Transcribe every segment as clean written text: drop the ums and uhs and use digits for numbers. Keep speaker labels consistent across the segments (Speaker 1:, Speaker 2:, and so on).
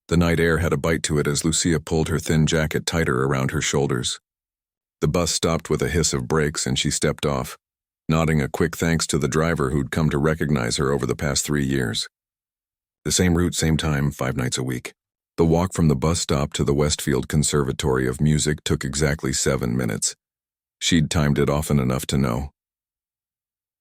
Speaker 1: The night air had a bite to it as Lucia pulled her thin jacket tighter around her shoulders. The bus stopped with a hiss of brakes and she stepped off, nodding a quick thanks to the driver who'd come to recognize her over the past 3 years. The same route, same time, 5 nights a week. The walk from the bus stop to the Westfield Conservatory of Music took exactly 7 minutes. She'd timed it often enough to know.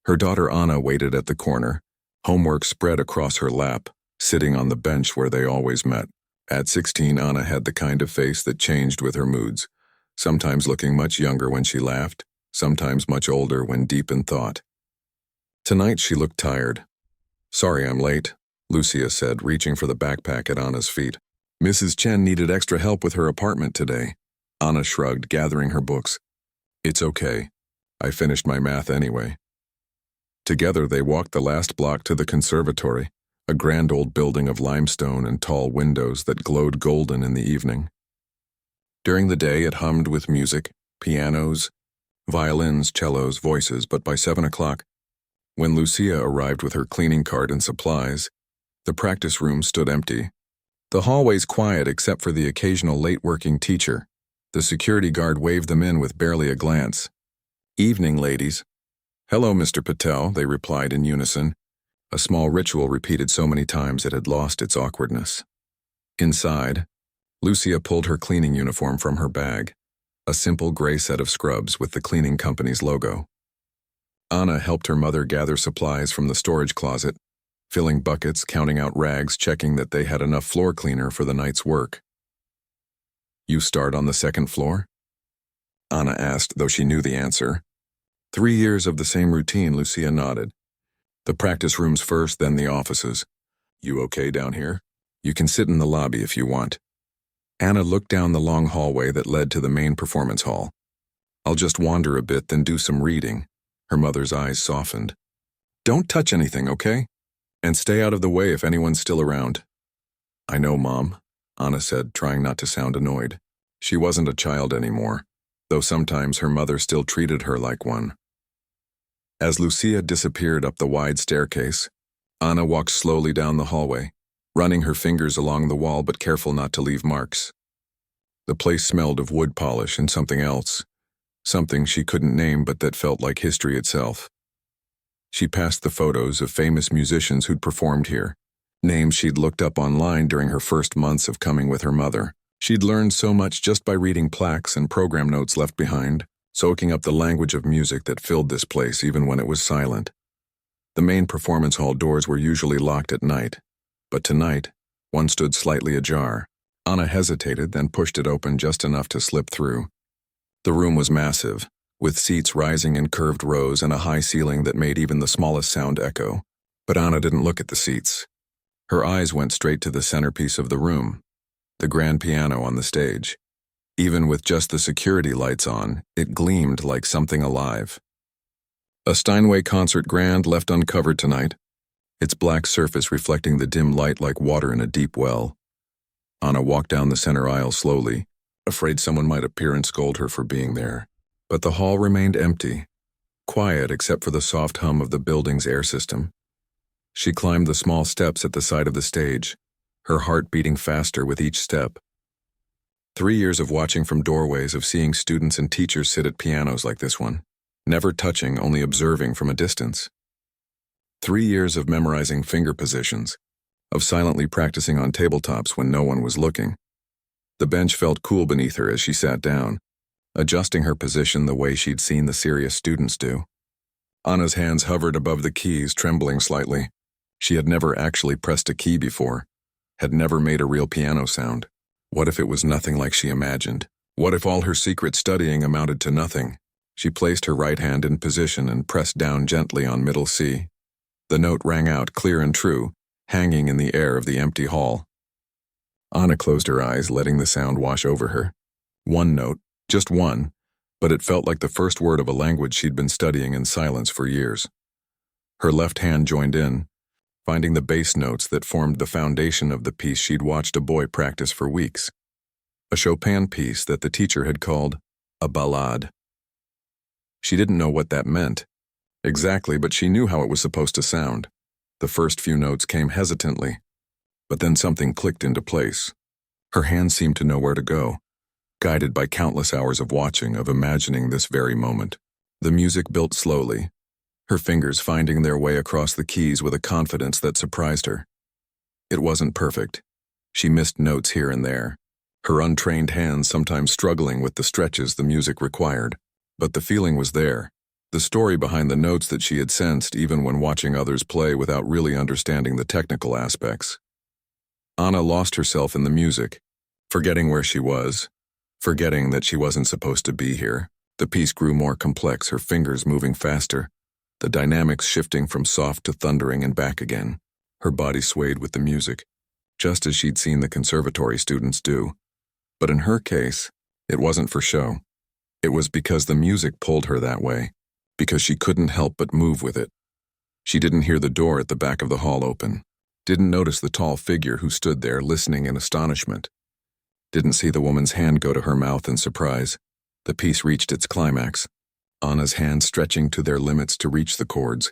Speaker 1: Her daughter Anna waited at the corner, homework spread across her lap, sitting on the bench where they always met. At 16, Anna had the kind of face that changed with her moods, sometimes looking much younger when she laughed, sometimes much older when deep in thought. Tonight she looked tired. "Sorry I'm late," Lucia said, reaching for the backpack at Anna's feet. "Mrs. Chen needed extra help with her apartment today." Anna shrugged, gathering her books. "It's okay. I finished my math anyway." Together they walked the last block to the conservatory, a grand old building of limestone and tall windows that glowed golden in the evening. During the day it hummed with music, pianos, violins, cellos, voices, but by 7 o'clock, when Lucia arrived with her cleaning cart and supplies, the practice room stood empty. The hallways quiet except for the occasional late-working teacher. The security guard waved them in with barely a glance. "Evening, ladies." "Hello, Mr. Patel," they replied in unison, a small ritual repeated so many times it had lost its awkwardness. Inside, Lucia pulled her cleaning uniform from her bag, a simple gray set of scrubs with the cleaning company's logo. Anna helped her mother gather supplies from the storage closet, filling buckets, counting out rags, checking that they had enough floor cleaner for the night's work. "You start on the second floor?" Anna asked, though she knew the answer. 3 years of the same routine, Lucia nodded. "The practice rooms first, then the offices. You okay down here? You can sit in the lobby if you want." Anna looked down the long hallway that led to the main performance hall. "I'll just wander a bit, then do some reading." Her mother's eyes softened. "Don't touch anything, okay? And stay out of the way if anyone's still around." "I know, Mom," Anna said, trying not to sound annoyed. She wasn't a child anymore, though sometimes her mother still treated her like one. As Lucia disappeared up the wide staircase, Anna walked slowly down the hallway, running her fingers along the wall but careful not to leave marks. The place smelled of wood polish and something else, something she couldn't name but that felt like history itself. She passed the photos of famous musicians who'd performed here, names she'd looked up online during her first months of coming with her mother. She'd learned so much just by reading plaques and program notes left behind, soaking up the language of music that filled this place even when it was silent. The main performance hall doors were usually locked at night, but tonight, one stood slightly ajar. Anna hesitated, then pushed it open just enough to slip through. The room was massive, with seats rising in curved rows and a high ceiling that made even the smallest sound echo. But Anna didn't look at the seats. Her eyes went straight to the centerpiece of the room, the grand piano on the stage. Even with just the security lights on, it gleamed like something alive. A Steinway concert grand left uncovered tonight, its black surface reflecting the dim light like water in a deep well. Anna walked down the center aisle slowly, afraid someone might appear and scold her for being there. But the hall remained empty, quiet except for the soft hum of the building's air system. She climbed the small steps at the side of the stage, her heart beating faster with each step. 3 years of watching from doorways, of seeing students and teachers sit at pianos like this one, never touching, only observing from a distance. 3 years of memorizing finger positions, of silently practicing on tabletops when no one was looking. The bench felt cool beneath her as she sat down, adjusting her position the way she'd seen the serious students do. Anna's hands hovered above the keys, trembling slightly. She had never actually pressed a key before, had never made a real piano sound. What if it was nothing like she imagined? What if all her secret studying amounted to nothing? She placed her right hand in position and pressed down gently on middle C. The note rang out clear and true, hanging in the air of the empty hall. Anna closed her eyes, letting the sound wash over her. One note, just one, but it felt like the first word of a language she'd been studying in silence for years. Her left hand joined in, finding the bass notes that formed the foundation of the piece she'd watched a boy practice for weeks. A Chopin piece that the teacher had called a ballade. She didn't know what that meant exactly, but she knew how it was supposed to sound. The first few notes came hesitantly, But then something clicked into place. Her hands seemed to know where to go, guided by countless hours of watching, of imagining this very moment. The music built slowly, her fingers finding their way across the keys with a confidence that surprised her. It wasn't perfect. She missed notes here and there, her untrained hands sometimes struggling with the stretches the music required. But the feeling was there, the story behind the notes that she had sensed even when watching others play without really understanding the technical aspects. Anna lost herself in the music, forgetting where she was, forgetting that she wasn't supposed to be here. The piece grew more complex, her fingers moving faster, the dynamics shifting from soft to thundering and back again. Her body swayed with the music, just as she'd seen the conservatory students do. But in her case, it wasn't for show. It was because the music pulled her that way, because she couldn't help but move with it. She didn't hear the door at the back of the hall open, didn't notice the tall figure who stood there listening in astonishment, didn't see the woman's hand go to her mouth in surprise. The piece reached its climax, Anna's hands stretching to their limits to reach the chords,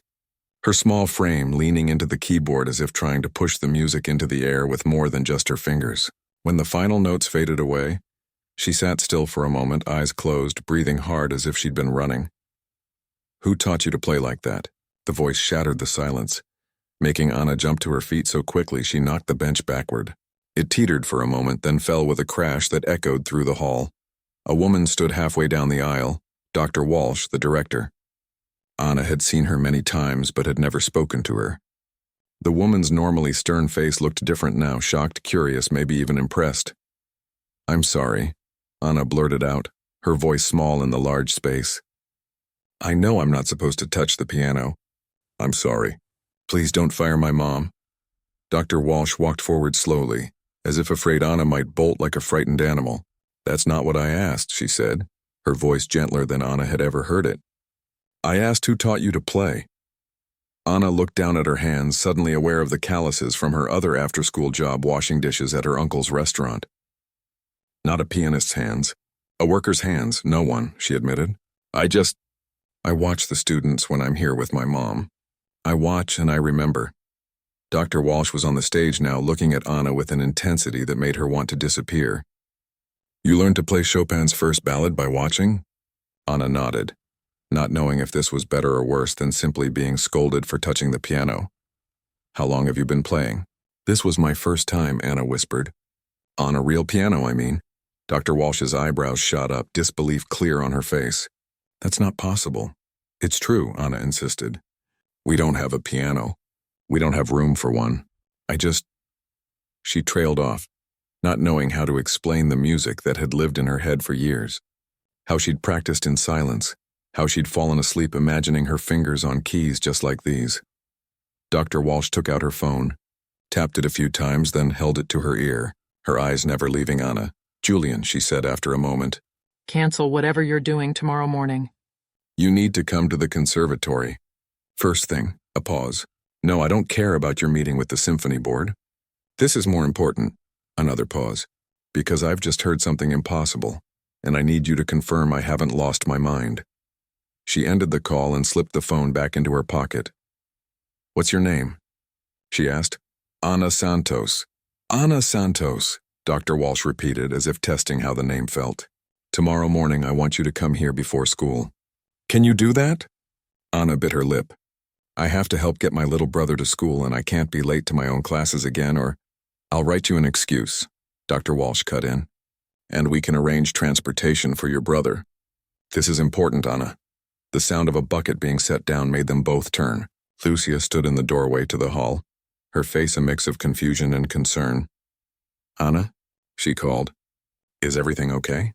Speaker 1: her small frame leaning into the keyboard as if trying to push the music into the air with more than just her fingers. When the final notes faded away, she sat still for a moment, eyes closed, breathing hard as if she'd been running. "Who taught you to play like that?" The voice shattered the silence, making Anna jump to her feet so quickly she knocked the bench backward. It teetered for a moment, then fell with a crash that echoed through the hall. A woman stood halfway down the aisle, Dr. Walsh, the director. Anna had seen her many times but had never spoken to her. The woman's normally stern face looked different now, shocked, curious, maybe even impressed. "I'm sorry," Anna blurted out, her voice small in the large space. "I know I'm not supposed to touch the piano. I'm sorry. Please don't fire my mom." Dr. Walsh walked forward slowly, as if afraid Anna might bolt like a frightened animal. "That's not what I asked," she said, her voice gentler than Anna had ever heard it. "I asked who taught you to play." Anna looked down at her hands, suddenly aware of the calluses from her other after-school job washing dishes at her uncle's restaurant. Not a pianist's hands. A worker's hands, no one, she admitted. I watch the students when I'm here with my mom. I watch and I remember." Dr. Walsh was on the stage now, looking at Anna with an intensity that made her want to disappear. "You learned to play Chopin's first ballad by watching?" Anna nodded, not knowing if this was better or worse than simply being scolded for touching the piano. "How long have you been playing?" "This was my first time," Anna whispered. "On a real piano, I mean." Dr. Walsh's eyebrows shot up, disbelief clear on her face. "That's not possible." "It's true," Anna insisted. "We don't have a piano. We don't have room for one. She trailed off, not knowing how to explain the music that had lived in her head for years. How she'd practiced in silence, how she'd fallen asleep imagining her fingers on keys just like these. Dr. Walsh took out her phone, tapped it a few times, then held it to her ear, her eyes never leaving Anna. "Julian," she said after a moment.
Speaker 2: "Cancel whatever you're doing tomorrow morning."
Speaker 1: "You need to come to the conservatory. First thing." A pause. "No, I don't care about your meeting with the symphony board. This is more important." Another pause. "Because I've just heard something impossible, and I need you to confirm I haven't lost my mind." She ended the call and slipped the phone back into her pocket. "What's your name?" she asked. "Anna Santos." "Anna Santos," Dr. Walsh repeated, as if testing how the name felt. "Tomorrow morning I want you to come here before school." "Can you do that?" Anna bit her lip. "I have to help get my little brother to school, and I can't be late to my own classes again, or I'll write you an excuse," Dr. Walsh cut in. "And we can arrange transportation for your brother. This is important, Anna." The sound of a bucket being set down made them both turn. Lucia stood in the doorway to the hall, her face a mix of confusion and concern. "Anna?" she called. "Is everything okay?"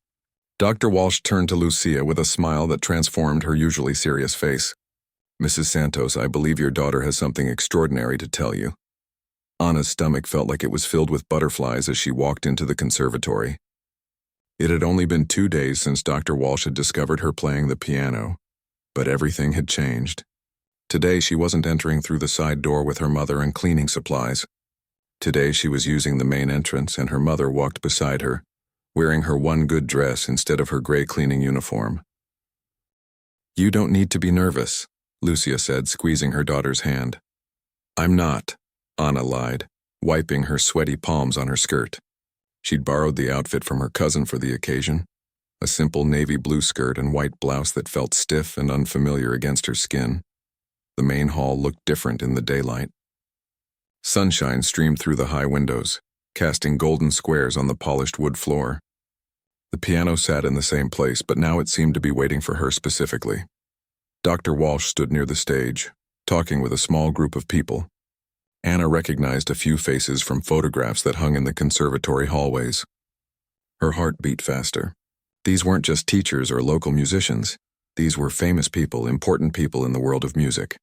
Speaker 1: Dr. Walsh turned to Lucia with a smile that transformed her usually serious face. "Mrs. Santos, I believe your daughter has something extraordinary to tell you." Anna's stomach felt like it was filled with butterflies as she walked into the conservatory. It had only been 2 days since Dr. Walsh had discovered her playing the piano, but everything had changed. Today she wasn't entering through the side door with her mother and cleaning supplies. Today she was using the main entrance, and her mother walked beside her, wearing her one good dress instead of her gray cleaning uniform. "You don't need to be nervous," Lucia said, squeezing her daughter's hand. "I'm not," Anna lied. wiping her sweaty palms on her skirt. She'd borrowed the outfit from her cousin for the occasion, a simple navy blue skirt and white blouse that felt stiff and unfamiliar against her skin. The main hall looked different in the daylight. Sunshine streamed through the high windows, casting golden squares on the polished wood floor. The piano sat in the same place, but now it seemed to be waiting for her specifically. Dr. Walsh stood near the stage, talking with a small group of people. Anna recognized a few faces from photographs that hung in the conservatory hallways. Her heart beat faster. These weren't just teachers or local musicians. These were famous people, important people in the world of music.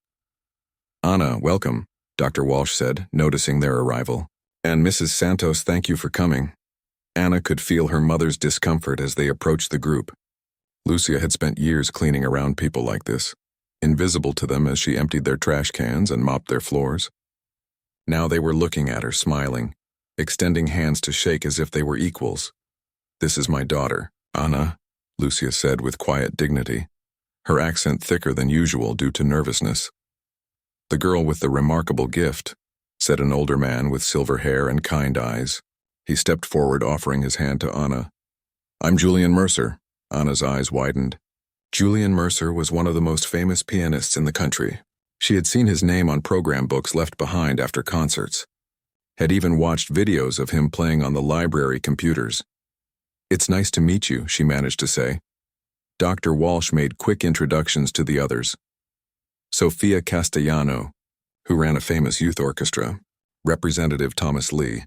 Speaker 1: "Anna, welcome," Dr. Walsh said, noticing their arrival. "And Mrs. Santos, thank you for coming." Anna could feel her mother's discomfort as they approached the group. Lucia had spent years cleaning around people like this, invisible to them as she emptied their trash cans and mopped their floors. Now they were looking at her, smiling, extending hands to shake as if they were equals. "This is my daughter, Anna," Lucia said with quiet dignity, her accent thicker than usual due to nervousness. "The girl with the remarkable gift," said an older man with silver hair and kind eyes. He stepped forward, offering his hand to Anna. "I'm Julian Mercer." Anna's eyes widened. Julian Mercer was one of the most famous pianists in the country. She had seen his name on program books left behind after concerts, had even watched videos of him playing on the library computers. "It's nice to meet you," she managed to say. Dr. Walsh made quick introductions to the others. Sofia Castellano, who ran a famous youth orchestra, Representative Thomas Lee,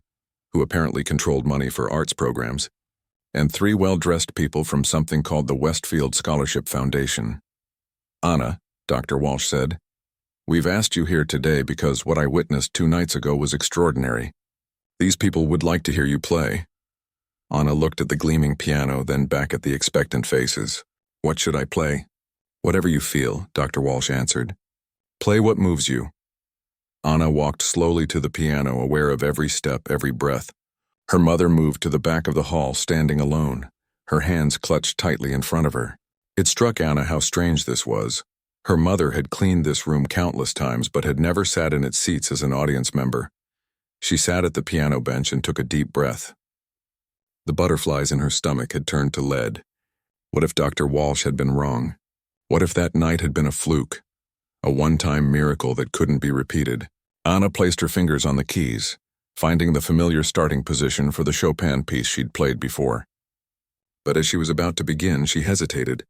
Speaker 1: who apparently controlled money for arts programs, and 3 well-dressed people from something called the Westfield Scholarship Foundation. "Anna," Dr. Walsh said, "we've asked you here today because what I witnessed 2 nights ago was extraordinary. These people would like to hear you play." Anna looked at the gleaming piano, then back at the expectant faces. "What should I play?" "Whatever you feel," Dr. Walsh answered. "Play what moves you." Anna walked slowly to the piano, aware of every step, every breath. Her mother moved to the back of the hall, standing alone, her hands clutched tightly in front of her. It struck Anna how strange this was. Her mother had cleaned this room countless times, but had never sat in its seats as an audience member. She sat at the piano bench and took a deep breath. The butterflies in her stomach had turned to lead. What if Dr. Walsh had been wrong? What if that night had been a fluke? A one-time miracle that couldn't be repeated. Anna placed her fingers on the keys, finding the familiar starting position for the Chopin piece she'd played before. But as she was about to begin, she hesitated.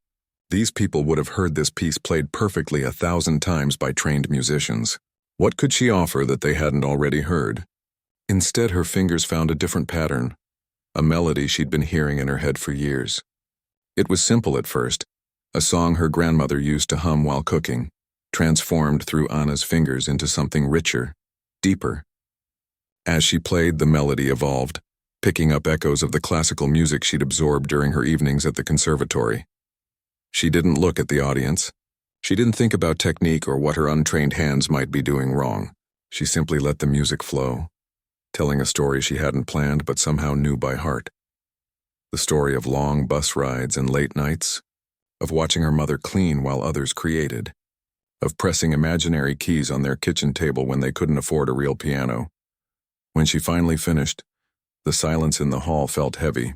Speaker 1: These people would have heard this piece played perfectly 1,000 times by trained musicians. What could she offer that they hadn't already heard? Instead, her fingers found a different pattern, a melody she'd been hearing in her head for years. It was simple at first, a song her grandmother used to hum while cooking, transformed through Anna's fingers into something richer, deeper. As she played, the melody evolved, picking up echoes of the classical music she'd absorbed during her evenings at the conservatory. She didn't look at the audience. She didn't think about technique or what her untrained hands might be doing wrong. She simply let the music flow, telling a story she hadn't planned but somehow knew by heart. The story of long bus rides and late nights, of watching her mother clean while others created, of pressing imaginary keys on their kitchen table when they couldn't afford a real piano. When she finally finished, the silence in the hall felt heavy.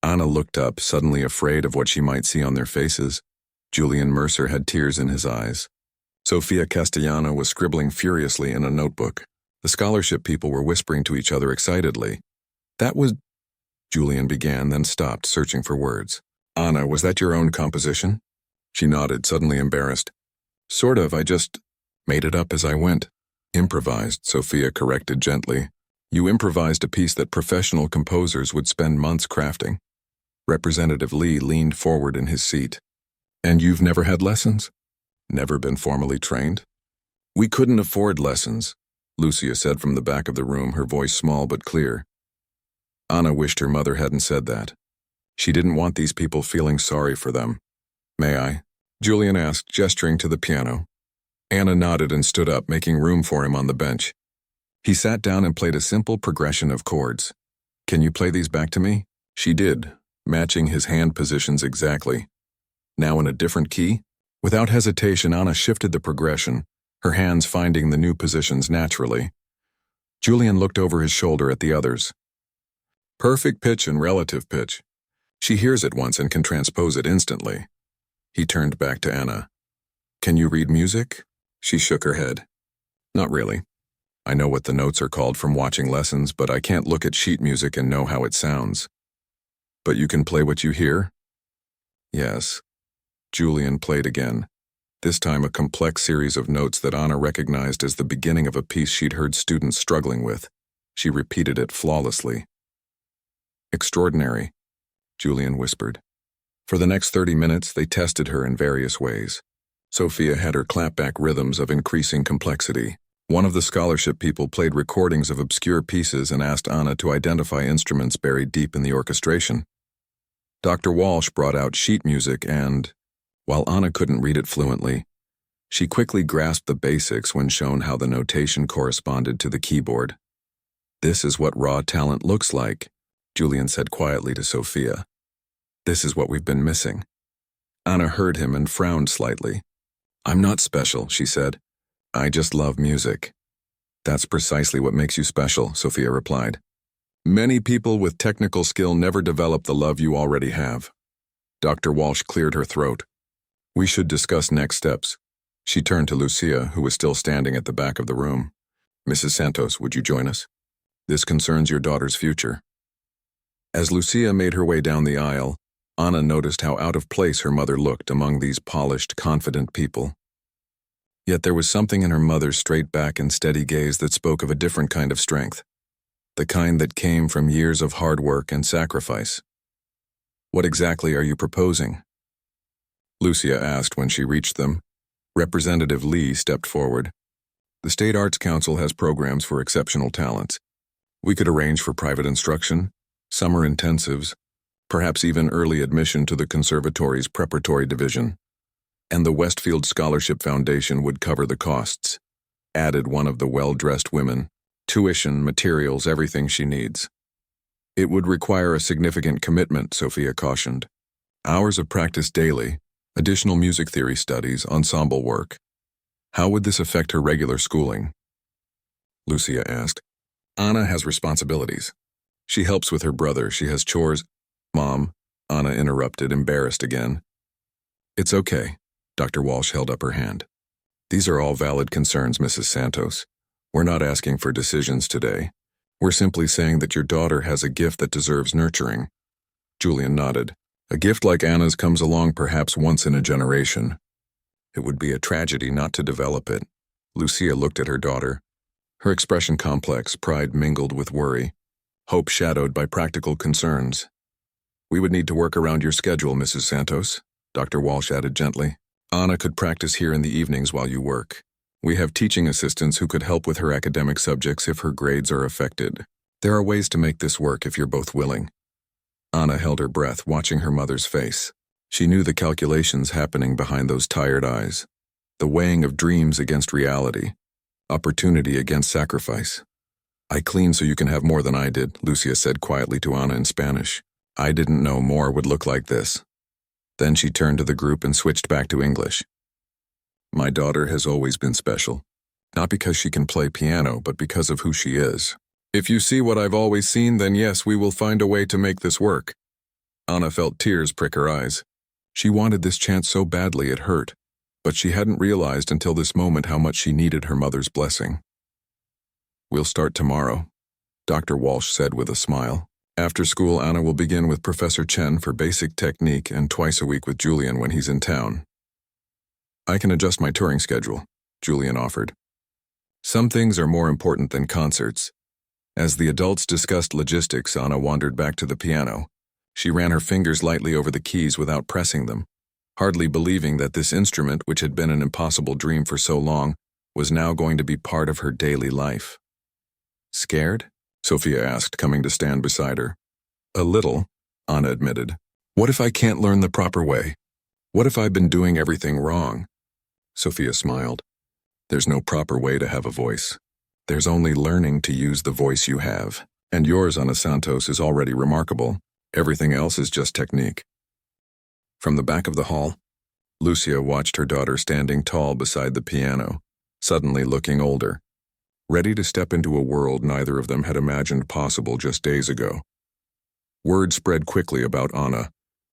Speaker 1: Anna looked up, suddenly afraid of what she might see on their faces. Julian Mercer had tears in his eyes. Sofia Castellano was scribbling furiously in a notebook. The scholarship people were whispering to each other excitedly. "That was—" Julian began, then stopped, searching for words. "Anna, was that your own composition?" She nodded, suddenly embarrassed. "Sort of, I just made it up as I went." "Improvised," Sofia corrected gently. "You improvised a piece that professional composers would spend months crafting." Representative Lee leaned forward in his seat. "And you've never had lessons?" "Never been formally trained?" "We couldn't afford lessons," Lucia said from the back of the room, her voice small but clear. Anna wished her mother hadn't said that. She didn't want these people feeling sorry for them. "May I?" Julian asked, gesturing to the piano. Anna nodded and stood up, making room for him on the bench. He sat down and played a simple progression of chords. "Can you play these back to me?" She did, matching his hand positions exactly. "Now in a different key?" Without hesitation, Anna shifted the progression, her hands finding the new positions naturally. Julian looked over his shoulder at the others. Perfect pitch and relative pitch. She hears it once and can transpose it instantly. He turned back to Anna. Can you read music? She shook her head. Not really. I know what the notes are called from watching lessons, but I can't look at sheet music and know how it sounds. But you can play what you hear? Yes. Julian played again, this time a complex series of notes that Anna recognized as the beginning of a piece she'd heard students struggling with. She repeated it flawlessly. Extraordinary, Julian whispered. For the next 30 minutes, they tested her in various ways. Sophia had her clapback rhythms of increasing complexity. One of the scholarship people played recordings of obscure pieces and asked Anna to identify instruments buried deep in the orchestration. Dr. Walsh brought out sheet music and, while Anna couldn't read it fluently, she quickly grasped the basics when shown how the notation corresponded to the keyboard. This is what raw talent looks like, Julian said quietly to Sophia. This is what we've been missing. Anna heard him and frowned slightly. I'm not special, she said. I just love music. That's precisely what makes you special, Sophia replied. Many people with technical skill never develop the love you already have. Dr. Walsh cleared her throat. We should discuss next steps. She turned to Lucia, who was still standing at the back of the room. Mrs. Santos, would you join us? This concerns your daughter's future. As Lucia made her way down the aisle, Anna noticed how out of place her mother looked among these polished, confident people. Yet there was something in her mother's straight back and steady gaze that spoke of a different kind of strength, the kind that came from years of hard work and sacrifice. What exactly are you proposing? Lucia asked when she reached them. Representative Lee stepped forward. The State Arts Council has programs for exceptional talents. We could arrange for private instruction, summer intensives, perhaps even early admission to the conservatory's preparatory division. And the Westfield Scholarship Foundation would cover the costs, added one of the well-dressed women. Tuition, materials, everything she needs. It would require a significant commitment, Sophia cautioned. Hours of practice daily, additional music theory studies, ensemble work. How would this affect her regular schooling? Lucia asked. Anna has responsibilities. She helps with her brother, she has chores. Mom, Anna interrupted, embarrassed again. It's okay. Dr. Walsh held up her hand. These are all valid concerns, Mrs. Santos. We're not asking for decisions today. We're simply saying that your daughter has a gift that deserves nurturing. Julian nodded. A gift like Anna's comes along perhaps once in a generation. It would be a tragedy not to develop it. Lucia looked at her daughter. Her expression complex, pride mingled with worry, hope shadowed by practical concerns. We would need to work around your schedule, Mrs. Santos, Dr. Walsh added gently. Anna could practice here in the evenings while you work. We have teaching assistants who could help with her academic subjects if her grades are affected. There are ways to make this work if you're both willing. Anna held her breath, watching her mother's face. She knew the calculations happening behind those tired eyes, the weighing of dreams against reality, opportunity against sacrifice. I clean so you can have more than I did, Lucia said quietly to Anna in Spanish. I didn't know more would look like this. Then she turned to the group and switched back to English. My daughter has always been special, not because she can play piano, but because of who she is. If you see what I've always seen, then yes, we will find a way to make this work. Anna felt tears prick her eyes. She wanted this chance so badly it hurt, but she hadn't realized until this moment how much she needed her mother's blessing. We'll start tomorrow, Dr. Walsh said with a smile. After school, Anna will begin with Professor Chen for basic technique and twice a week with Julian when he's in town. I can adjust my touring schedule, Julian offered. Some things are more important than concerts. As the adults discussed logistics, Anna wandered back to the piano. She ran her fingers lightly over the keys without pressing them, hardly believing that this instrument, which had been an impossible dream for so long, was now going to be part of her daily life. Scared? Sophia asked, coming to stand beside her. A little, Anna admitted. What if I can't learn the proper way? What if I've been doing everything wrong? Sophia smiled. There's no proper way to have a voice. There's only learning to use the voice you have. And yours, Ana Santos, is already remarkable. Everything else is just technique. From the back of the hall, Lucia watched her daughter standing tall beside the piano, suddenly looking older. ready to step into a world neither of them had imagined possible just days ago. Word spread quickly about Anna,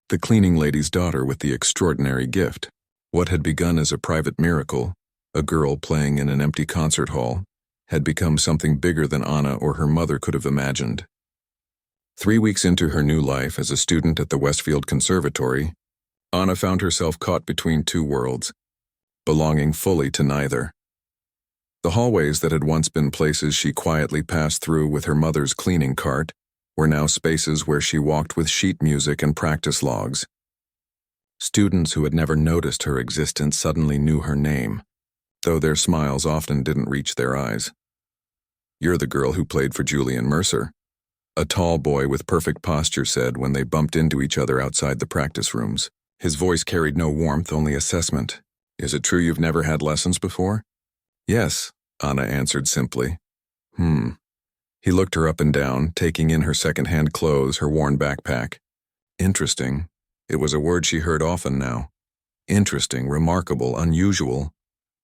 Speaker 1: the cleaning lady's daughter with the extraordinary gift. What had begun as a private miracle, a girl playing in an empty concert hall, had become something bigger than Anna or her mother could have imagined. 3 weeks into her new life as a student at the Westfield Conservatory, Anna found herself caught between two worlds, belonging fully to neither. The hallways that had once been places she quietly passed through with her mother's cleaning cart were now spaces where she walked with sheet music and practice logs. Students who had never noticed her existence suddenly knew her name, though their smiles often didn't reach their eyes. "You're the girl who played for Julian Mercer," a tall boy with perfect posture said when they bumped into each other outside the practice rooms. His voice carried no warmth, only assessment. "Is it true you've never had lessons before?" "Yes," Anna answered simply. He looked her up and down, taking in her second-hand clothes, her worn backpack. Interesting. It was a word she heard often now. Interesting, remarkable, unusual.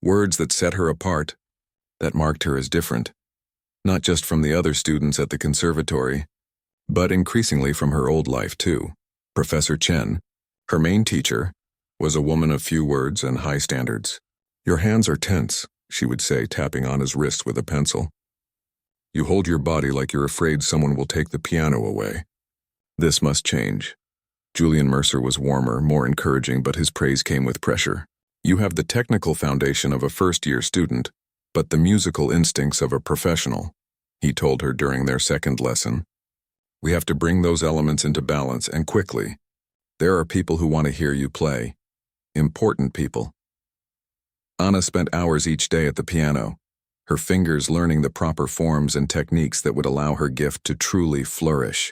Speaker 1: Words that set her apart, that marked her as different. Not just from the other students at the conservatory, but increasingly from her old life too. Professor Chen, her main teacher, was a woman of few words and high standards. "Your hands are tense," she would say, tapping Anna's wrist with a pencil. "You hold your body like you're afraid someone will take the piano away. This must change." Julian Mercer was warmer, more encouraging, but his praise came with pressure. "You have the technical foundation of a first-year student, but the musical instincts of a professional," he told her during their second lesson. "We have to bring those elements into balance, and quickly. There are people who want to hear you play. Important people." Anna spent hours each day at the piano, her fingers learning the proper forms and techniques that would allow her gift to truly flourish.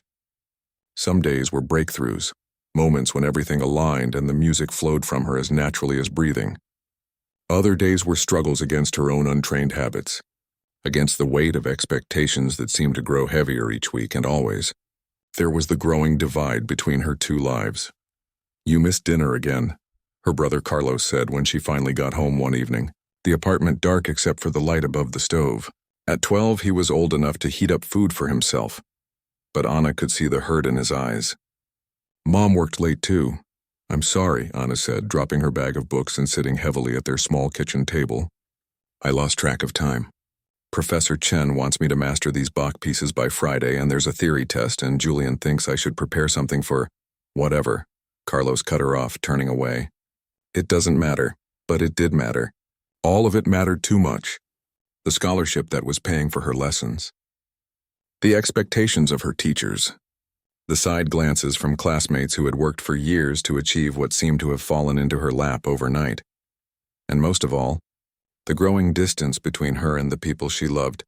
Speaker 1: Some days were breakthroughs, moments when everything aligned and the music flowed from her as naturally as breathing. Other days were struggles against her own untrained habits, against the weight of expectations that seemed to grow heavier each week and always. There was the growing divide between her two lives. "You missed dinner again," her brother Carlos said when she finally got home one evening, the apartment dark except for the light above the stove. At 12, he was old enough to heat up food for himself, but Anna could see the hurt in his eyes. "Mom worked late too." "I'm sorry," Anna said, dropping her bag of books and sitting heavily at their small kitchen table. "I lost track of time. Professor Chen wants me to master these Bach pieces by Friday, and there's a theory test, and Julian thinks I should prepare something for whatever." Carlos cut her off, turning away. "It doesn't matter, but it did matter. All of it mattered too much. The scholarship that was paying for her lessons. The expectations of her teachers. The side glances from classmates who had worked for years to achieve what seemed to have fallen into her lap overnight. And most of all, the growing distance between her and the people she loved.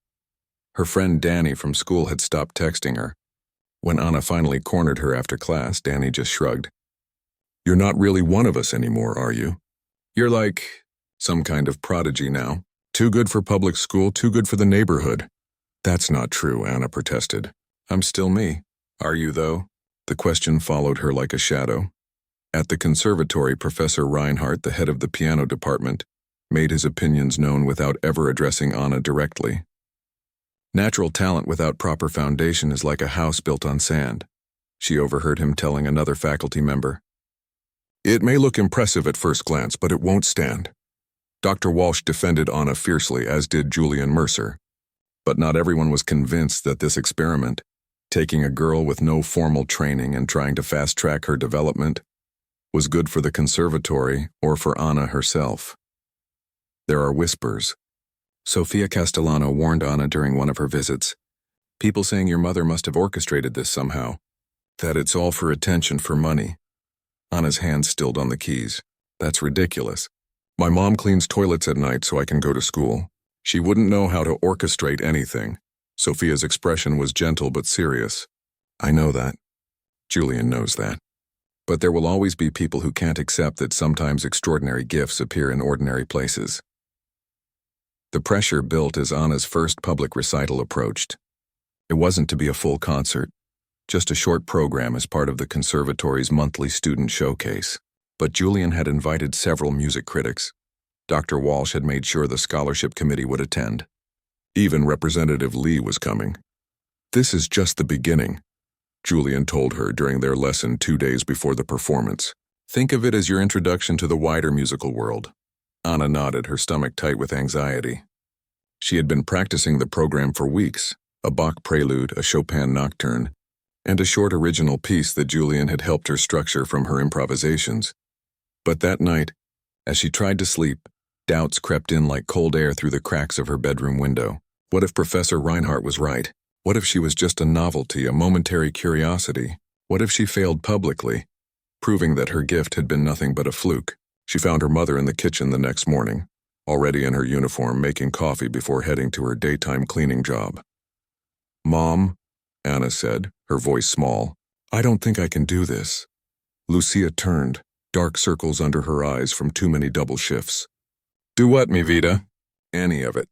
Speaker 1: Her friend Danny from school had stopped texting her. When Anna finally cornered her after class, Danny just shrugged. "You're not really one of us anymore, are you? You're like some kind of prodigy now. Too good for public school, too good for the neighborhood." "That's not true," Anna protested. "I'm still me." "Are you, though?" The question followed her like a shadow. At the conservatory, Professor Reinhardt, the head of the piano department, made his opinions known without ever addressing Anna directly. "Natural talent without proper foundation is like a house built on sand," she overheard him telling another faculty member. "It may look impressive at first glance, but it won't stand." Dr. Walsh defended Anna fiercely, as did Julian Mercer. But not everyone was convinced that this experiment, taking a girl with no formal training and trying to fast-track her development, was good for the conservatory or for Anna herself. There are whispers. Sofia Castellano warned Anna during one of her visits. "People saying your mother must have orchestrated this somehow. That it's all for attention, for money." Anna's hand stilled on the keys. "That's ridiculous. My mom cleans toilets at night so I can go to school. She wouldn't know how to orchestrate anything." Sophia's expression was gentle but serious. "I know that. Julian knows that. But there will always be people who can't accept that sometimes extraordinary gifts appear in ordinary places." The pressure built as Anna's first public recital approached. It wasn't to be a full concert, just a short program as part of the conservatory's monthly student showcase. But Julian had invited several music critics. Dr. Walsh had made sure the scholarship committee would attend. Even Representative Lee was coming. "This is just the beginning," Julian told her during their lesson 2 days before the performance. "Think of it as your introduction to the wider musical world." Anna nodded, her stomach tight with anxiety. She had been practicing the program for weeks, a Bach prelude, a Chopin nocturne, and a short original piece that Julian had helped her structure from her improvisations. But that night, as she tried to sleep, doubts crept in like cold air through the cracks of her bedroom window. What if Professor Reinhardt was right? What if she was just a novelty, a momentary curiosity? What if she failed publicly, proving that her gift had been nothing but a fluke? She found her mother in the kitchen the next morning, already in her uniform, making coffee before heading to her daytime cleaning job. "Mom," Anna said, her voice small, "I don't think I can do this." Lucia turned, dark circles under her eyes from too many double shifts. "Do what, mi vida?" "Any of it.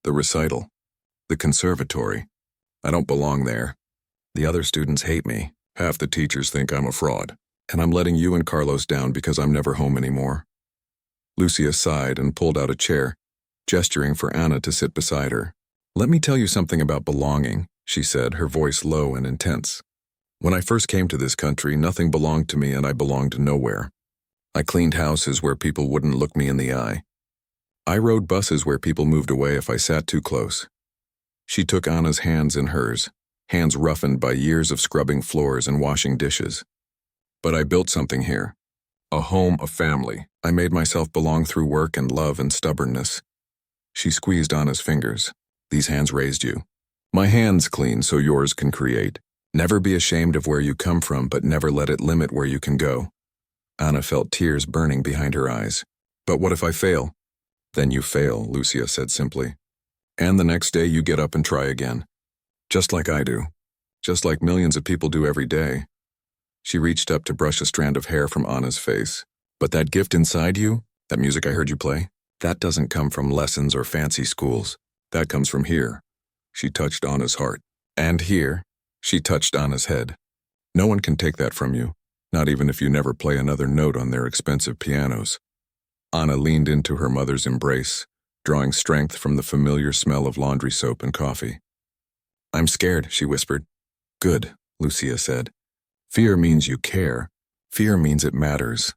Speaker 1: The recital. The conservatory. I don't belong there. The other students hate me. Half the teachers think I'm a fraud. And I'm letting you and Carlos down because I'm never home anymore." Lucia sighed and pulled out a chair, gesturing for Anna to sit beside her. "Let me tell you something about belonging," she said, her voice low and intense. "When I first came to this country, nothing belonged to me and I belonged nowhere. I cleaned houses where people wouldn't look me in the eye. I rode buses where people moved away if I sat too close." She took Anna's hands in hers, hands roughened by years of scrubbing floors and washing dishes. "But I built something here. A home, a family. I made myself belong through work and love and stubbornness." She squeezed Anna's fingers. "These hands raised you. My hands clean so yours can create. Never be ashamed of where you come from, but never let it limit where you can go." Anna felt tears burning behind her eyes. "But what if I fail?" "Then you fail," Lucia said simply. "And the next day you get up and try again. Just like I do. Just like millions of people do every day." She reached up to brush a strand of hair from Anna's face. "But that gift inside you, that music I heard you play, that doesn't come from lessons or fancy schools. That comes from here." She touched Anna's heart. "And here," she touched Anna's head. "No one can take that from you, not even if you never play another note on their expensive pianos." Anna leaned into her mother's embrace, drawing strength from the familiar smell of laundry soap and coffee. "I'm scared," she whispered. "Good," Lucia said. "Fear means you care. Fear means it matters."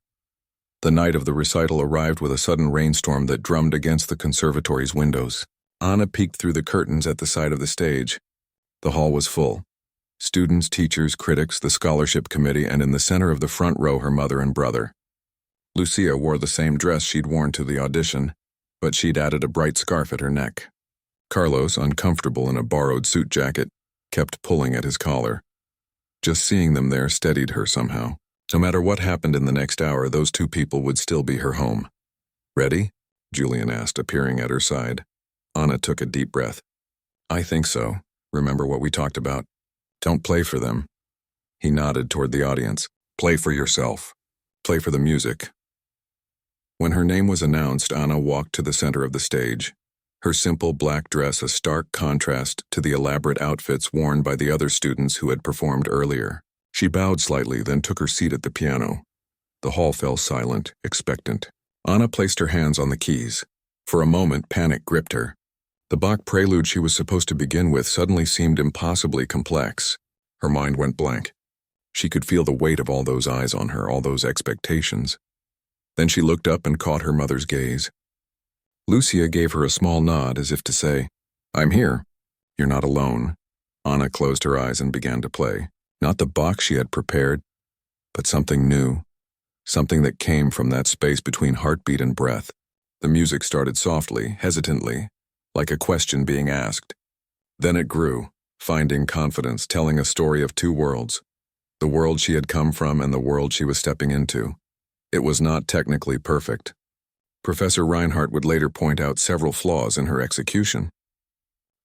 Speaker 1: The night of the recital arrived with a sudden rainstorm that drummed against the conservatory's windows. Anna peeked through the curtains at the side of the stage. The hall was full. Students, teachers, critics, the scholarship committee, and in the center of the front row her mother and brother. Lucia wore the same dress she'd worn to the audition, but she'd added a bright scarf at her neck. Carlos, uncomfortable in a borrowed suit jacket, kept pulling at his collar. Just seeing them there steadied her somehow. No matter what happened in the next hour, those two people would still be her home. "Ready?" Julian asked, appearing at her side. Anna took a deep breath. "I think so. Remember what we talked about? Don't play for them." He nodded toward the audience. "Play for yourself. Play for the music." When her name was announced, Anna walked to the center of the stage, her simple black dress a stark contrast to the elaborate outfits worn by the other students who had performed earlier. She bowed slightly, then took her seat at the piano. The hall fell silent, expectant. Anna placed her hands on the keys. For a moment, panic gripped her. The Bach prelude she was supposed to begin with suddenly seemed impossibly complex. Her mind went blank. She could feel the weight of all those eyes on her, all those expectations. Then she looked up and caught her mother's gaze. Lucia gave her a small nod as if to say, "I'm here. You're not alone." Anna closed her eyes and began to play. Not the Bach she had prepared, but something new. Something that came from that space between heartbeat and breath. The music started softly, hesitantly, like a question being asked. Then it grew, finding confidence, telling a story of two worlds. The world she had come from and the world she was stepping into. It was not technically perfect. Professor Reinhardt would later point out several flaws in her execution.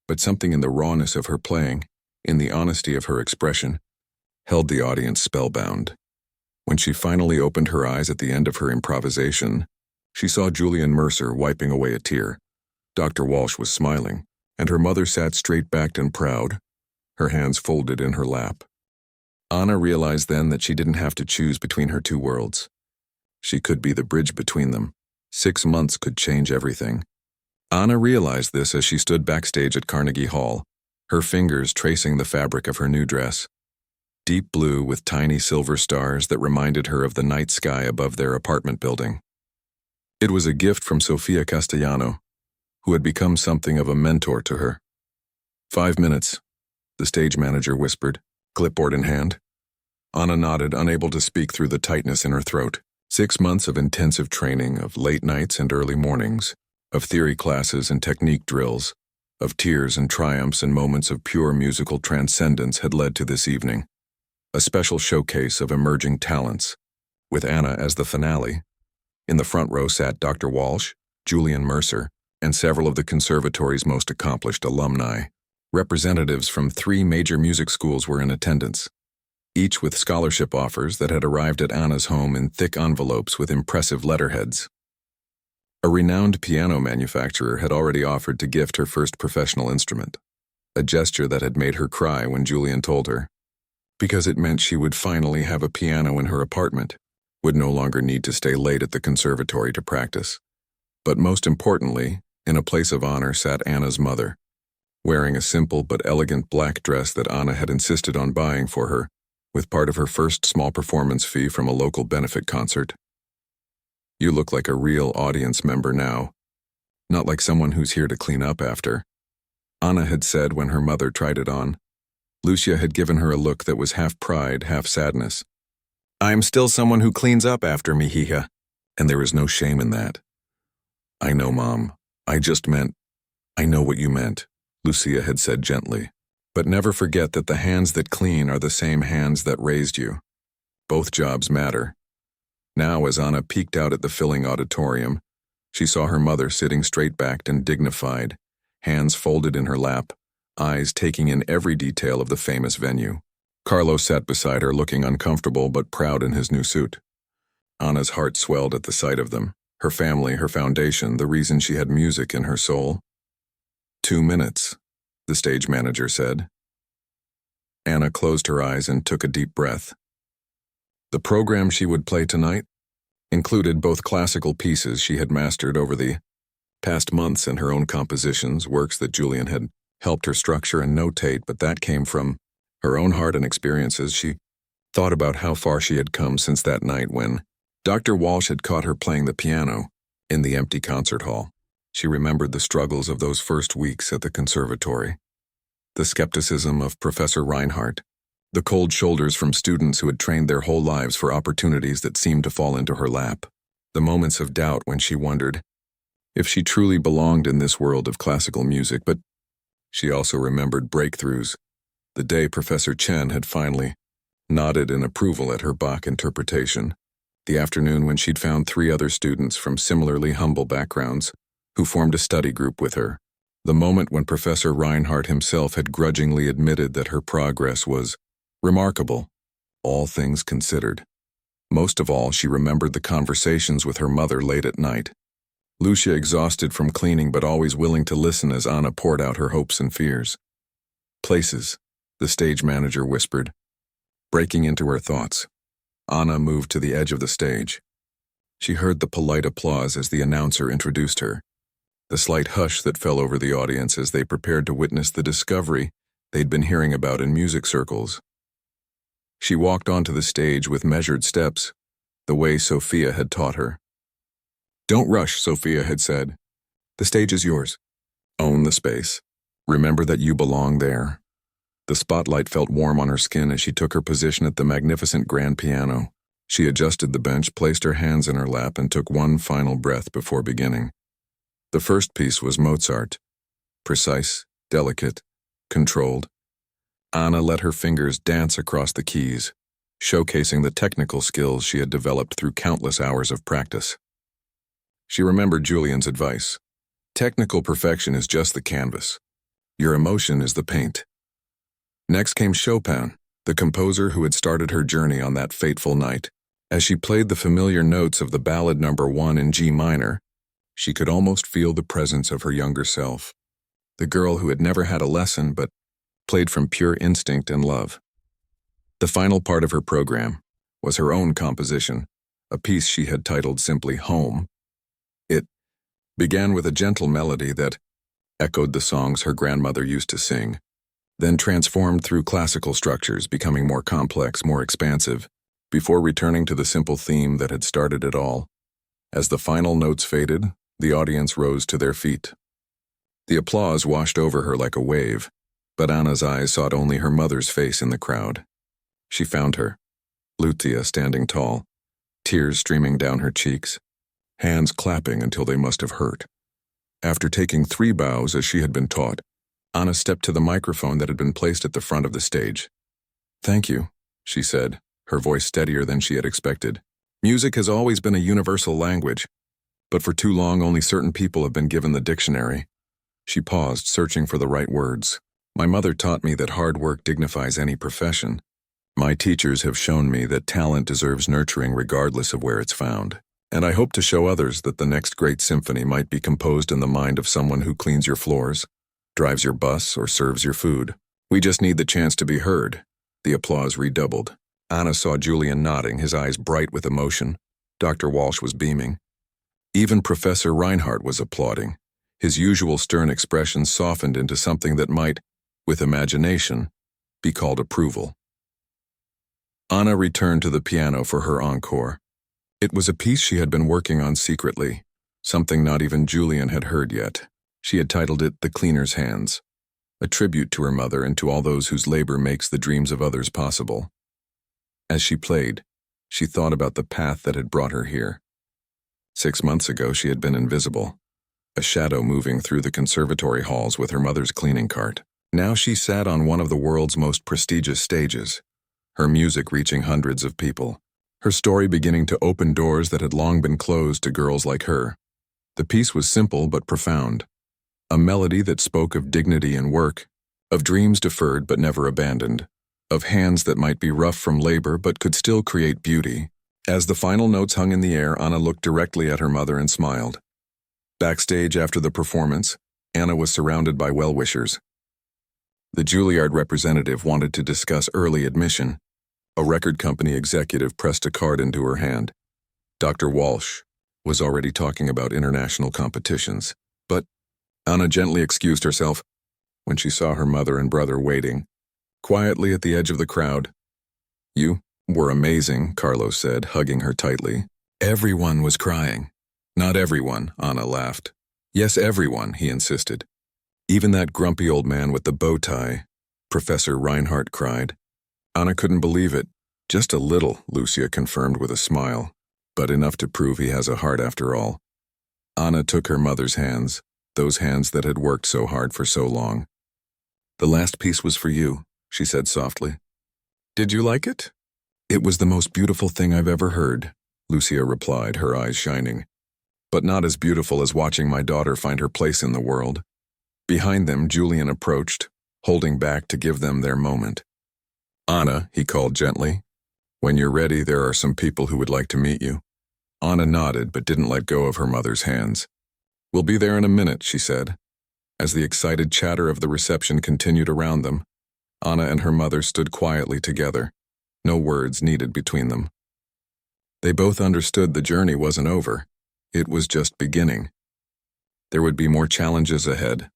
Speaker 1: But something in the rawness of her playing, in the honesty of her expression, held the audience spellbound. When she finally opened her eyes at the end of her improvisation, she saw Julian Mercer wiping away a tear. Dr. Walsh was smiling, and her mother sat straight-backed and proud, her hands folded in her lap. Anna realized then that she didn't have to choose between her two worlds. She could be the bridge between them. 6 months could change everything. Anna realized this as she stood backstage at Carnegie Hall, her fingers tracing the fabric of her new dress. Deep blue with tiny silver stars that reminded her of the night sky above their apartment building. It was a gift from Sofia Castellano, who had become something of a mentor to her. 5 minutes, the stage manager whispered, clipboard in hand. Anna nodded, unable to speak through the tightness in her throat. 6 months of intensive training, of late nights and early mornings, of theory classes and technique drills, of tears and triumphs and moments of pure musical transcendence had led to this evening. A special showcase of emerging talents, with Anna as the finale. In the front row sat Dr. Walsh, Julian Mercer, and several of the conservatory's most accomplished alumni. Representatives from 3 major music schools were in attendance, each with scholarship offers that had arrived at Anna's home in thick envelopes with impressive letterheads. A renowned piano manufacturer had already offered to gift her first professional instrument, a gesture that had made her cry when Julian told her, because it meant she would finally have a piano in her apartment, would no longer need to stay late at the conservatory to practice. But most importantly, in a place of honor sat Anna's mother, wearing a simple but elegant black dress that Anna had insisted on buying for her, with part of her first small performance fee from a local benefit concert. You look like a real audience member now, not like someone who's here to clean up after, Anna had said when her mother tried it on. Lucia had given her a look that was half pride, half sadness. I'm still someone who cleans up after me, hija, and there is no shame in that. I know, Mom. I know what you meant, Lucia had said gently. But never forget that the hands that clean are the same hands that raised you. Both jobs matter. Now, as Anna peeked out at the filling auditorium, she saw her mother sitting straight-backed and dignified, hands folded in her lap, eyes taking in every detail of the famous venue. Carlos sat beside her looking uncomfortable but proud in his new suit. Anna's heart swelled at the sight of them, her family, her foundation, the reason she had music in her soul. 2 minutes, the stage manager said. Anna closed her eyes and took a deep breath. The program she would play tonight included both classical pieces she had mastered over the past months and her own compositions, works that Julian had helped her structure and notate, but that came from her own heart and experiences. She thought about how far she had come since that night when Dr. Walsh had caught her playing the piano in the empty concert hall. She remembered the struggles of those first weeks at the conservatory, the skepticism of Professor Reinhardt, the cold shoulders from students who had trained their whole lives for opportunities that seemed to fall into her lap, the moments of doubt when she wondered if she truly belonged in this world of classical music. But she also remembered breakthroughs, the day Professor Chen had finally nodded in approval at her Bach interpretation, the afternoon when she'd found 3 other students from similarly humble backgrounds who formed a study group with her, the moment when Professor Reinhardt himself had grudgingly admitted that her progress was remarkable, all things considered. Most of all, she remembered the conversations with her mother late at night. Lucia exhausted from cleaning but always willing to listen as Anna poured out her hopes and fears. Places, the stage manager whispered. Breaking into her thoughts, Anna moved to the edge of the stage. She heard the polite applause as the announcer introduced her, the slight hush that fell over the audience as they prepared to witness the discovery they'd been hearing about in music circles. She walked onto the stage with measured steps, the way Sophia had taught her. Don't rush, Sophia had said. The stage is yours. Own the space. Remember that you belong there. The spotlight felt warm on her skin as she took her position at the magnificent grand piano. She adjusted the bench, placed her hands in her lap, and took one final breath before beginning. The first piece was Mozart. Precise, delicate, controlled. Anna let her fingers dance across the keys, showcasing the technical skills she had developed through countless hours of practice. She remembered Julian's advice. Technical perfection is just the canvas. Your emotion is the paint. Next came Chopin, the composer who had started her journey on that fateful night. As she played the familiar notes of the Ballad No. 1 in G minor, she could almost feel the presence of her younger self, the girl who had never had a lesson but played from pure instinct and love. The final part of her program was her own composition, a piece she had titled simply Home. It began with a gentle melody that echoed the songs her grandmother used to sing, then transformed through classical structures, becoming more complex, more expansive, before returning to the simple theme that had started it all. As the final notes faded, the audience rose to their feet. The applause washed over her like a wave, but Anna's eyes sought only her mother's face in the crowd. She found her, Lucia standing tall, tears streaming down her cheeks, hands clapping until they must have hurt. After taking 3 bows as she had been taught, Anna stepped to the microphone that had been placed at the front of the stage. "Thank you," she said, her voice steadier than she had expected. "Music has always been a universal language, but for too long only certain people have been given the dictionary." She paused, searching for the right words. "My mother taught me that hard work dignifies any profession. My teachers have shown me that talent deserves nurturing regardless of where it's found. And I hope to show others that the next great symphony might be composed in the mind of someone who cleans your floors, drives your bus, or serves your food. We just need the chance to be heard." The applause redoubled. Anna saw Julian nodding, his eyes bright with emotion. Dr. Walsh was beaming. Even Professor Reinhardt was applauding. His usual stern expression softened into something that might, with imagination, be called approval. Anna returned to the piano for her encore. It was a piece she had been working on secretly, something not even Julian had heard yet. She had titled it "The Cleaner's Hands," a tribute to her mother and to all those whose labor makes the dreams of others possible. As she played, she thought about the path that had brought her here. 6 months ago, she had been invisible, a shadow moving through the conservatory halls with her mother's cleaning cart. Now she sat on one of the world's most prestigious stages, her music reaching hundreds of people, her story beginning to open doors that had long been closed to girls like her. The piece was simple but profound, a melody that spoke of dignity and work, of dreams deferred but never abandoned, of hands that might be rough from labor but could still create beauty. As the final notes hung in the air, Anna looked directly at her mother and smiled. Backstage after the performance, Anna was surrounded by well-wishers. The Juilliard representative wanted to discuss early admission. A record company executive pressed a card into her hand. Dr. Walsh was already talking about international competitions, but Anna gently excused herself when she saw her mother and brother waiting, quietly at the edge of the crowd. "You were amazing," Carlos said, hugging her tightly. Everyone was crying. "Not everyone," Anna laughed. "Yes, everyone," he insisted. "Even that grumpy old man with the bow tie," Professor Reinhardt cried. Anna couldn't believe it. "Just a little," Lucia confirmed with a smile, "but enough to prove he has a heart after all." Anna took her mother's hands, those hands that had worked so hard for so long. "The last piece was for you," she said softly. "Did you like it?" "It was the most beautiful thing I've ever heard," Lucia replied, her eyes shining. "But not as beautiful as watching my daughter find her place in the world." Behind them, Julian approached, holding back to give them their moment. "Anna," he called gently, "when you're ready, there are some people who would like to meet you." Anna nodded but didn't let go of her mother's hands. "We'll be there in a minute," she said. As the excited chatter of the reception continued around them, Anna and her mother stood quietly together, no words needed between them. They both understood the journey wasn't over. It was just beginning. There would be more challenges ahead,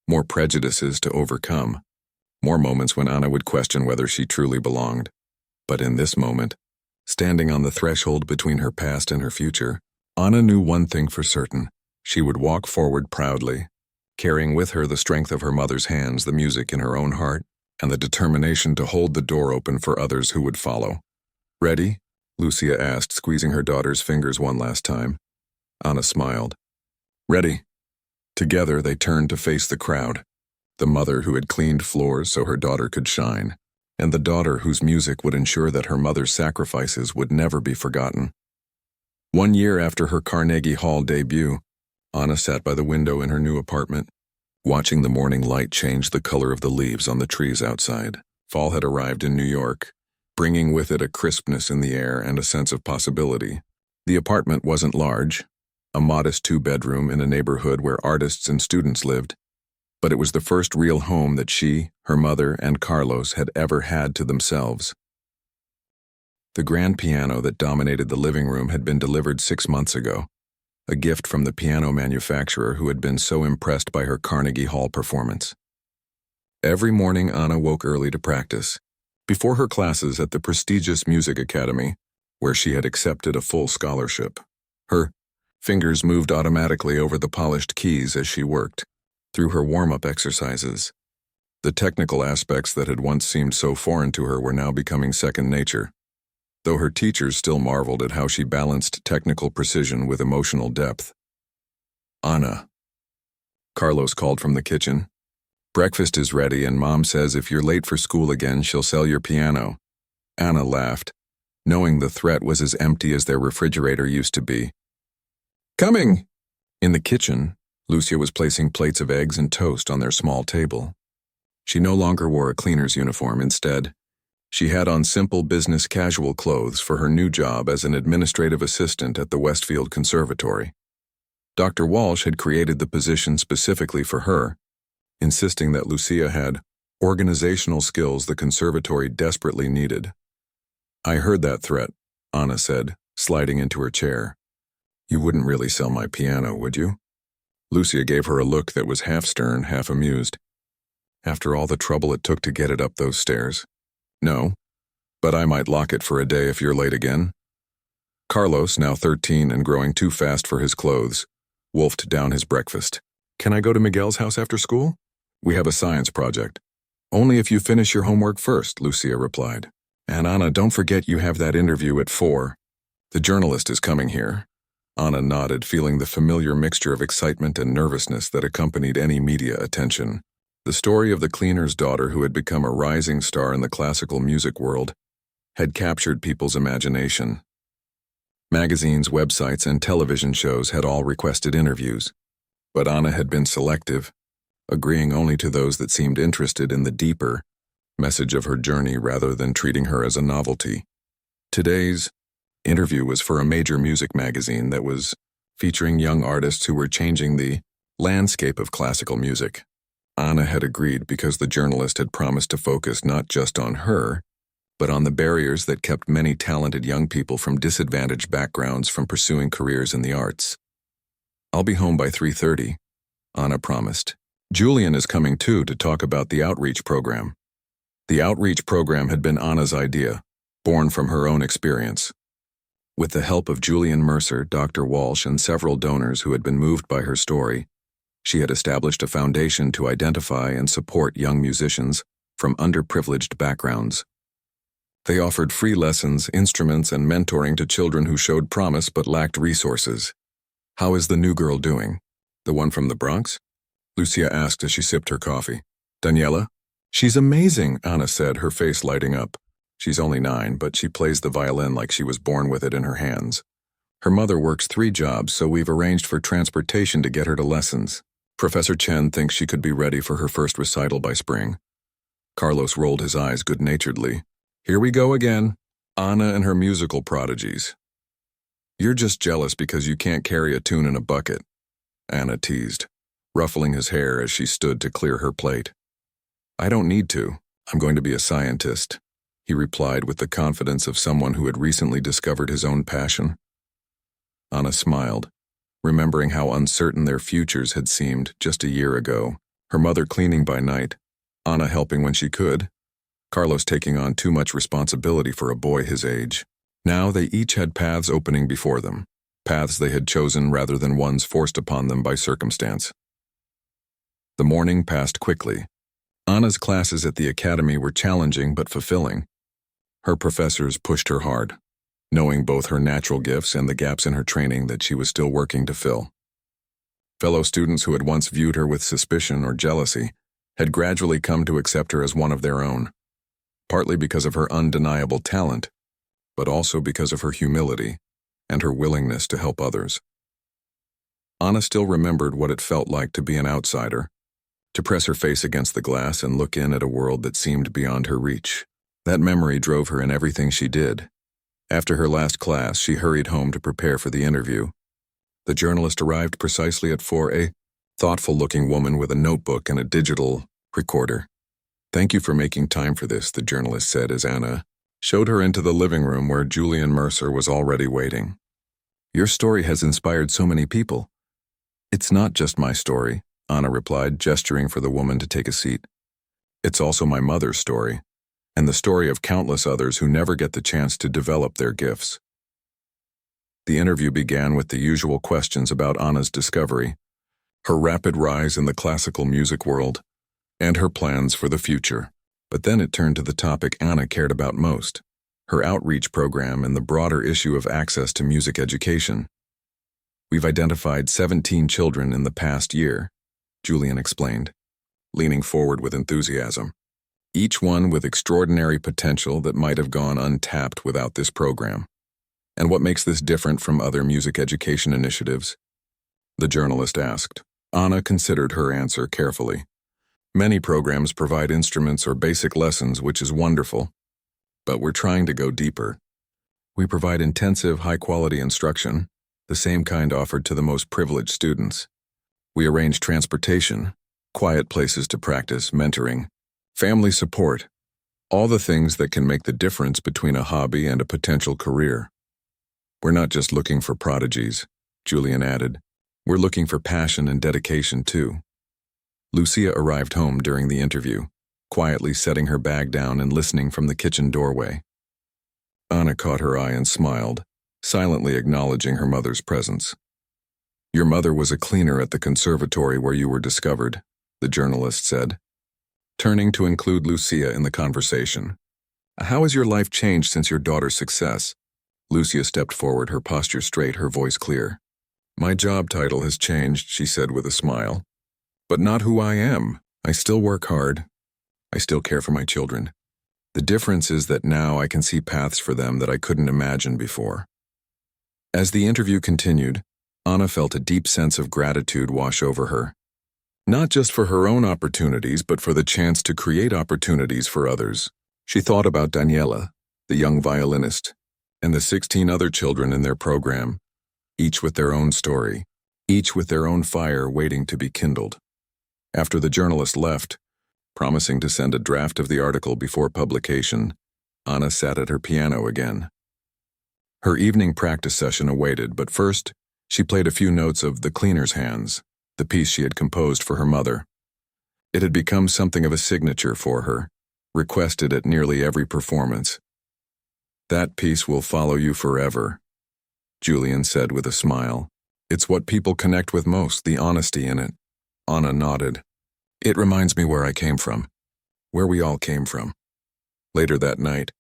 Speaker 1: more prejudices to overcome, more moments when Anna would question whether she truly belonged. But in this moment, standing on the threshold between her past and her future, Anna knew one thing for certain. She would walk forward proudly, carrying with her the strength of her mother's hands, the music in her own heart, and the determination to hold the door open for others who would follow. "Ready?" Lucia asked, squeezing her daughter's fingers one last time. Anna smiled. "Ready." Together they turned to face the crowd, the mother who had cleaned floors so her daughter could shine, and the daughter whose music would ensure that her mother's sacrifices would never be forgotten. 1 year after her Carnegie Hall debut, Anna sat by the window in her new apartment, watching the morning light change the color of the leaves on the trees outside. Fall had arrived in New York, bringing with it a crispness in the air and a sense of possibility. The apartment wasn't large, a modest 2-bedroom in a neighborhood where artists and students lived, but it was the first real home that she, her mother, and Carlos had ever had to themselves. The grand piano that dominated the living room had been delivered 6 months ago, a gift from the piano manufacturer who had been so impressed by her Carnegie Hall performance. Every morning, Anna woke early to practice. Before her classes at the prestigious music academy, where she had accepted a full scholarship, her fingers moved automatically over the polished keys as she worked, through her warm-up exercises. The technical aspects that had once seemed so foreign to her were now becoming second nature, though her teachers still marveled at how she balanced technical precision with emotional depth. "Anna," Carlos called from the kitchen. "Breakfast is ready, and Mom says if you're late for school again, she'll sell your piano." Anna laughed, knowing the threat was as empty as their refrigerator used to be. "Coming!" In the kitchen, Lucia was placing plates of eggs and toast on their small table. She no longer wore a cleaner's uniform. Instead, she had on simple business casual clothes for her new job as an administrative assistant at the Westfield Conservatory. Dr. Walsh had created the position specifically for her, insisting that Lucia had organizational skills the conservatory desperately needed. "I heard that threat," Anna said, sliding into her chair. "You wouldn't really sell my piano, would you?" Lucia gave her a look that was half stern, half amused. "After all the trouble it took to get it up those stairs. No, but I might lock it for a day if you're late again." Carlos, now 13 and growing too fast for his clothes, wolfed down his breakfast. "Can I go to Miguel's house after school? We have a science project." "Only if you finish your homework first," Lucia replied. "And Anna, don't forget you have that interview at 4. The journalist is coming here." Anna nodded, feeling the familiar mixture of excitement and nervousness that accompanied any media attention. The story of the cleaner's daughter who had become a rising star in the classical music world had captured people's imagination. Magazines, websites, and television shows had all requested interviews, but Anna had been selective, agreeing only to those that seemed interested in the deeper message of her journey rather than treating her as a novelty. Today's interview was for a major music magazine that was featuring young artists who were changing the landscape of classical music. Anna had agreed because the journalist had promised to focus not just on her, but on the barriers that kept many talented young people from disadvantaged backgrounds from pursuing careers in the arts. "I'll be home by 3:30, Anna promised. "Julian is coming too to talk about the outreach program." The outreach program had been Anna's idea, born from her own experience. With the help of Julian Mercer, Dr. Walsh, and several donors who had been moved by her story, she had established a foundation to identify and support young musicians from underprivileged backgrounds. They offered free lessons, instruments, and mentoring to children who showed promise but lacked resources. "How is the new girl doing? The one from the Bronx?" Lucia asked as she sipped her coffee. "Daniela?" "She's amazing," Anna said, her face lighting up. She's only 9, but she plays the violin like she was born with it in her hands. Her mother works 3 jobs, so we've arranged for transportation to get her to lessons. Professor Chen thinks she could be ready for her first recital by spring. Carlos rolled his eyes good-naturedly. "Here we go again. Anna and her musical prodigies." "You're just jealous because you can't carry a tune in a bucket," Anna teased, ruffling his hair as she stood to clear her plate. "I don't need to. I'm going to be a scientist," he replied with the confidence of someone who had recently discovered his own passion. Anna smiled, remembering how uncertain their futures had seemed just a year ago. Her mother cleaning by night, Anna helping when she could, Carlos taking on too much responsibility for a boy his age. Now they each had paths opening before them, paths they had chosen rather than ones forced upon them by circumstance. The morning passed quickly. Anna's classes at the academy were challenging but fulfilling. Her professors pushed her hard, knowing both her natural gifts and the gaps in her training that she was still working to fill. Fellow students who had once viewed her with suspicion or jealousy had gradually come to accept her as one of their own, partly because of her undeniable talent, but also because of her humility and her willingness to help others. Anna still remembered what it felt like to be an outsider, to press her face against the glass and look in at a world that seemed beyond her reach. That memory drove her in everything she did. After her last class, she hurried home to prepare for the interview. The journalist arrived precisely at 4, a thoughtful-looking woman with a notebook and a digital recorder. "Thank you for making time for this," the journalist said as Anna showed her into the living room where Julian Mercer was already waiting. Your story has inspired so many people. It's not just my story, Anna replied, gesturing for the woman to take a seat. It's also my mother's story, and the story of countless others who never get the chance to develop their gifts. The interview began with the usual questions about Anna's discovery, her rapid rise in the classical music world, and her plans for the future. But then it turned to the topic Anna cared about most, her outreach program and the broader issue of access to music education. We've identified 17 children in the past year, Julian explained, leaning forward with enthusiasm. Each one with extraordinary potential that might have gone untapped without this program. And what makes this different from other music education initiatives? The journalist asked. Anna considered her answer carefully. Many programs provide instruments or basic lessons, which is wonderful. But we're trying to go deeper. We provide intensive, high-quality instruction, the same kind offered to the most privileged students. We arrange transportation, quiet places to practice, mentoring, family support, all the things that can make the difference between a hobby and a potential career. We're not just looking for prodigies, Julian added. We're looking for passion and dedication too. Lucia arrived home during the interview, quietly setting her bag down and listening from the kitchen doorway. Anna caught her eye and smiled, silently acknowledging her mother's presence. Your mother was a cleaner at the conservatory where you were discovered, the journalist said, turning to include Lucia in the conversation. How has your life changed since your daughter's success? Lucia stepped forward, her posture straight, her voice clear. My job title has changed, she said with a smile. But not who I am. I still work hard. I still care for my children. The difference is that now I can see paths for them that I couldn't imagine before. As the interview continued, Anna felt a deep sense of gratitude wash over her. Not just for her own opportunities, but for the chance to create opportunities for others. She thought about Daniela, the young violinist, and the 16 other children in their program, each with their own story, each with their own fire waiting to be kindled. After the journalist left, promising to send a draft of the article before publication, Anna sat at her piano again. Her evening practice session awaited, but first, she played a few notes of The Cleaner's Hands, the piece she had composed for her mother. It had become something of a signature for her, requested at nearly every performance. That piece will follow you forever, Julian said with a smile. It's what people connect with most, the honesty in it. Anna nodded. It reminds me where I came from, where we all came from. Later that night,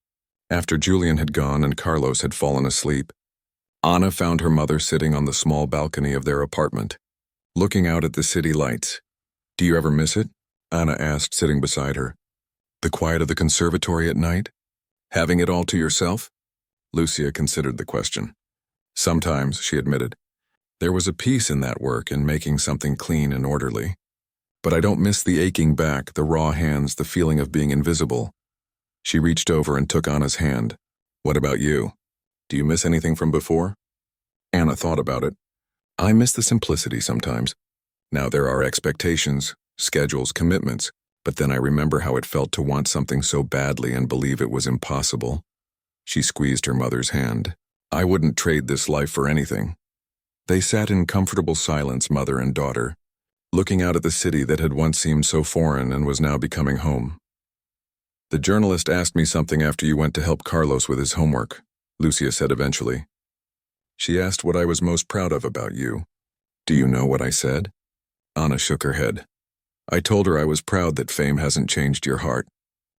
Speaker 1: after Julian had gone and Carlos had fallen asleep, Anna found her mother sitting on the small balcony of their apartment, looking out at the city lights. Do you ever miss it? Anna asked, sitting beside her. The quiet of the conservatory at night? Having it all to yourself? Lucia considered the question. Sometimes, she admitted. There was a peace in that work, in making something clean and orderly. But I don't miss the aching back, the raw hands, the feeling of being invisible. She reached over and took Anna's hand. What about you? Do you miss anything from before? Anna thought about it. I miss the simplicity sometimes. Now there are expectations, schedules, commitments, but then I remember how it felt to want something so badly and believe it was impossible. She squeezed her mother's hand. I wouldn't trade this life for anything. They sat in comfortable silence, mother and daughter, looking out at the city that had once seemed so foreign and was now becoming home. The journalist asked me something after you went to help Carlos with his homework, Lucia said eventually. She asked what I was most proud of about you. Do you know what I said? Anna shook her head. I told her I was proud that fame hasn't changed your heart,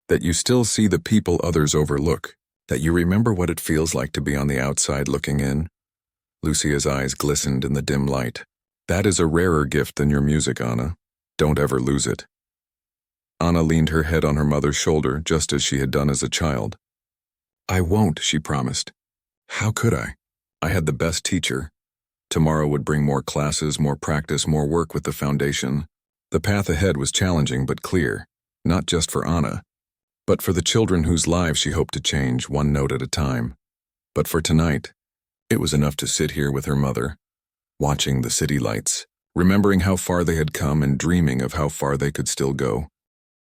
Speaker 1: that you still see the people others overlook, that you remember what it feels like to be on the outside looking in. Lucia's eyes glistened in the dim light. That is a rarer gift than your music, Anna. Don't ever lose it. Anna leaned her head on her mother's shoulder, just as she had done as a child. I won't, she promised. How could I? I had the best teacher. Tomorrow would bring more classes, more practice, more work with the foundation. The path ahead was challenging but clear, not just for Anna, but for the children whose lives she hoped to change, one note at a time. But for tonight, it was enough to sit here with her mother, watching the city lights, remembering how far they had come and dreaming of how far they could still go.